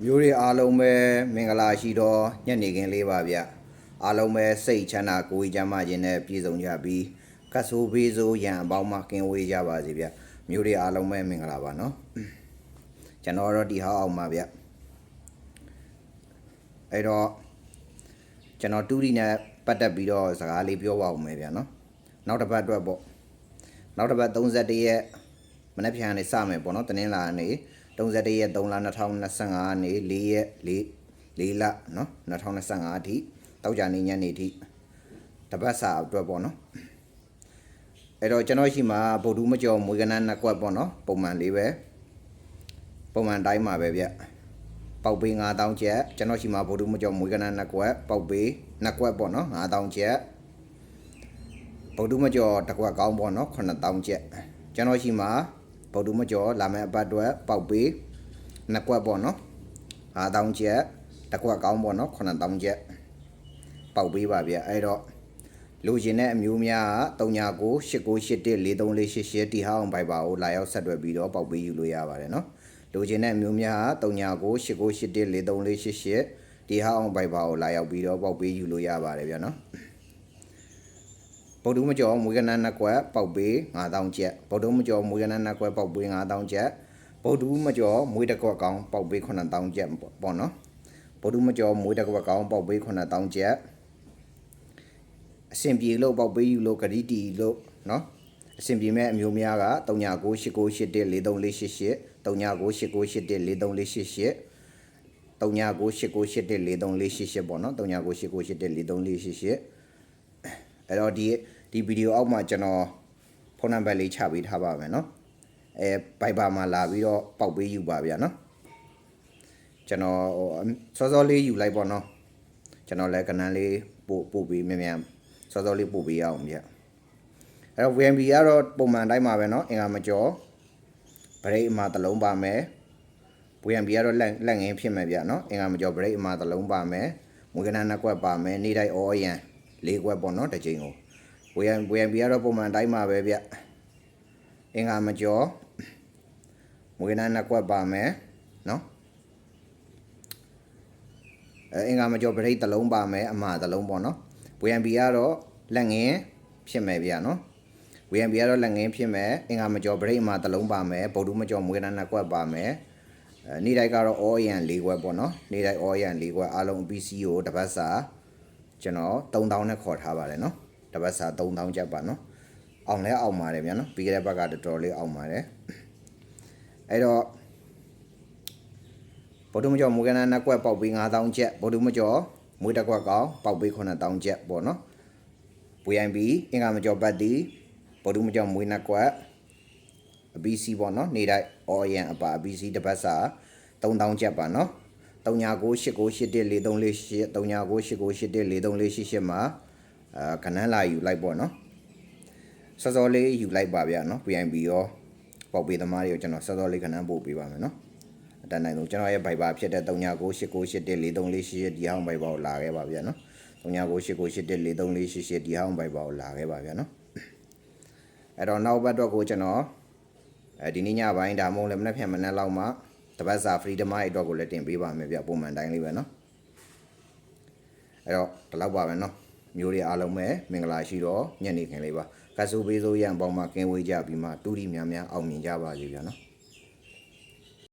မျိုးတွေအားလုံးပဲမင်္ဂလာရှိတော့ညနေခင်းလေးပါဗျအားလုံးပဲစိတ်ချမ်းသာကိုယ်ကြီးချမ်းသာခြင်းနဲ့ပြည့်စုံကြပြီးကတ်ဆိုးဘေးဆိုးရန်အပေါင်းမှကင်းဝေးကြပါစေဗျမျိုးတွေအားလုံးပဲမင်္ဂလာပါနော်ကျွန်တော်တော့ဒီဟောက်အောင်ပါဗျအဲ့တော့ကျွန်တော်တူရီနဲ့ပတ်သက်ပြီးတော့စကားလေးပြောပါဦးမယ်ဗျနော်နောက်တစ်ပတ်အတွက်ပေါ့နောက်တစ်ပတ်31ရက်မနေ့ပြန်နေစမယ်ပေါ့နော်တနင်္လာနေ့31ရက်3လ2025နေ့4ရက်4လနော်2025အထိတောက်ကြနေညနေအထိတပတ်စာအတွက်ပေါ့နော်အဲ့တော့ကျွန်တော်ရှိမှာဗုဒ္ဓမကျော်မွေးကနန်းနှစ်ကွက်ပေါ့နော်ပုံမှန်လေးပဲပုံမှန်တိုင်းမှာပဲဗျပေါက်ပေး9000ကျပ်ကျွန်တော်ရှိမှာဗုဒ္ဓမကျော်မွေးကနန်းနှစ်ကွက်ပေါက်ပေးနှစ်ကွက်ပေါ့နော်9000ကျပ်ဗုဒ္ဓမကျော်တစ်ကွက်ကောင်းပေါ့နော်9000ကျပ်ကျွန်တော်ရှိမှာဗုဒ္ဓမကျော်လာမယ့်အပတ်အတွက်ပေါက်ပေးနှစ်ကွက်ပေါ့နော်5000ကျပ်တစ်ကွက်ကောင်းပေါ့နော်9000ကျပ်ပေါက်ပေးပါဗျအဲ့တော့လူရှင်တဲ့အမျိုးများက3998981438တီဟောင်းဘိုင်ပါကိုလာရောက်ဆက်တွဲပြီးတော့ပေါက်ပေးယူလို့ရပါတယ်နော်လူရှင်တဲ့အမျိုးများက3998981438တီဟောင်းဘိုင်ပါကိုလာရောက်ပြီးတော့ပေါက်ပေးယူလို့ရပါတယ်ဗျနော်ဗုဒ္ဓမကျော်မွေးကနန်းနှစ်ကွက်ပေါက်ပေး9000ကျပ်ဗုဒ္ဓမကျော်မွေးကနန်းနှစ်ကွက်ပေါက်ပေး9000ကျပ်ဗုဒ္ဓမကျော်မွေးတစ်ကွက်ကောင်းပေါက်ပေး9000ကျပ်ပေါ့နော်ဗုဒ္ဓမကျော်မွေးတစ်ကွက်ကောင်းပေါက်ပေး9000ကျပ်အဆင်ပြေလို့ပေါက်ပေးယူလို့ဂရီတီလို့နော်အဆင်ပြေမဲ့အမျိုးများက3998981438 3998981438 3998981438ပေါ့နော်3998981438အဲ့တော့ဒီဗီဒီယိုအောက်မှာကျွန်တော်ဖုန်းနံပါတ်လေးချပေးထားပါမယ်နော်ဘိုက်ပါမှာလာပြီးတော့ပေါက်ပေးယူပါဗျာနော်ကျွန်တော်စောစောလေးယူလိုက်ပေါ့နော်ကျွန်တော်လည်းကနန်းလေးပို့ပေးမြန်စောစောလေးပို့ပေးရအောင်ဗျအဲ့တော့ VNB ကတော့ပုံမှန်တိုင်းမှာပဲနော်အင်္ဂါမကျော်ဗရိတ်အမှာတစ်လုံးပါမယ် VNB ကတော့လက်ငင်းဖြစ်မယ်ဗျနော်အင်္ဂါမကျော်ဗရိတ်အမှာတစ်လုံးပါမယ်မွေးကနန်းနှစ်ကွက်ပါမယ်နေ့တိုင်းအော်ရန်၄ကွက်ပေါ့နော်တစ်ချိန်ကိုVNB ကတော့ပုံမှန်တိုင်းမှာပဲဗျအင်္ဂါမကျော်မွေးကနန်းနှစ်ကွက်ပါမယ်နော်အင်္ဂါမကျော်ဗရိတ်တစ်လုံးပါမယ်အမှာတစ်လုံးပေါ့နော် VNB ကတော့လက်ငင်းဖြစ်မယ်ဗျာနော် VNB ကတော့လက်ငင်းဖြစ်မယ်အင်္ဂါမကျော်ဗရိတ်မှာတစ်လုံးပါမယ်ဗုဒ္ဓမကျော်မွေးကနန်းနှစ်ကွက်ပါမယ်နေ့တိုင်းကတော့အော်ရန်၄ကွက်ပေါ့နော်နေ့တိုင်းအော်ရန်၄ကွက်အားလုံး PC ကိုတစ်ပတ်စာကျွန်တော်3000နဲ့ခေါ်ထားပါတယ်နော်တစ်ပတ်စာ3000ကျပ်ပါနော်အောင်လဲအောင်ပါတယ်ဗျာနော်ပြီးခဲ့တဲ့ဘက်ကတော်တော်လေးအောင်ပါတယ်အဲ့တော့ဗုဒ္ဓမကျော်မွေးကနန်းနှစ်ကွက်ပေါက်ပေး9000ကျပ်ဗုဒ္ဓမကျော်မွေးတစ်ကွက်ကောင်းပေါက်ပေး9000ကျပ်ပေါ့နော် VNB အင်္ဂါမကျော်ပတ်တီဗုဒ္ဓမကျော်မွေးနှစ်ကွက်အ BC ပေါ့နော်နေတိုင်းအော်ရန်အပါ BC တစ်ပတ်စာ3000ကျပ်ပါနော်3998981438 3998981438မှာခဏလာယူလိုက်ပေါ့နော်စောစောလေးယူလိုက်ပါဗျာနော် VNB ရောပေါက်ပေးသမားတွေကိုကျွန်တော်စောစောလေးခဏပို့ပေးပါမယ်နော်အတန်းနိုင်ဆုံးကျွန်တော်ရဲ့ Viber ဖြစ်တဲ့3998981438ဒီဟောင်း Viber ကိုလာခဲ့ပါဗျာနော်3998981438ဒီဟောင်း Viber ကိုလာခဲ့ပါဗျာနော်အဲ့တော့နောက်ဘက်တော့ကိုကျွန်တော်ဒီနေ့ညပိုင်းဒါမှမဟုတ်လည်းမနေ့ဖြန်မနေ့လောက်မှတပတ်စာ free ဓမ္မတွေအတွက်ကိုလည်းတင်ပေးပါမယ်ဗျပုံမှန်တိုင်းလေးပဲနော်အဲ့တော့ဒီလောက်ပါပဲနော်မျိုးတွေအားလုံးပဲမင်္ဂလာရှိတော့ညနေခင်းလေးပါကတ်ဆိုးဘေးဆိုးရန်ပေါင်းမှကင်းဝေးကြပြီးမှတူရီများများအောင်မြင်ကြပါစေဗျာနော်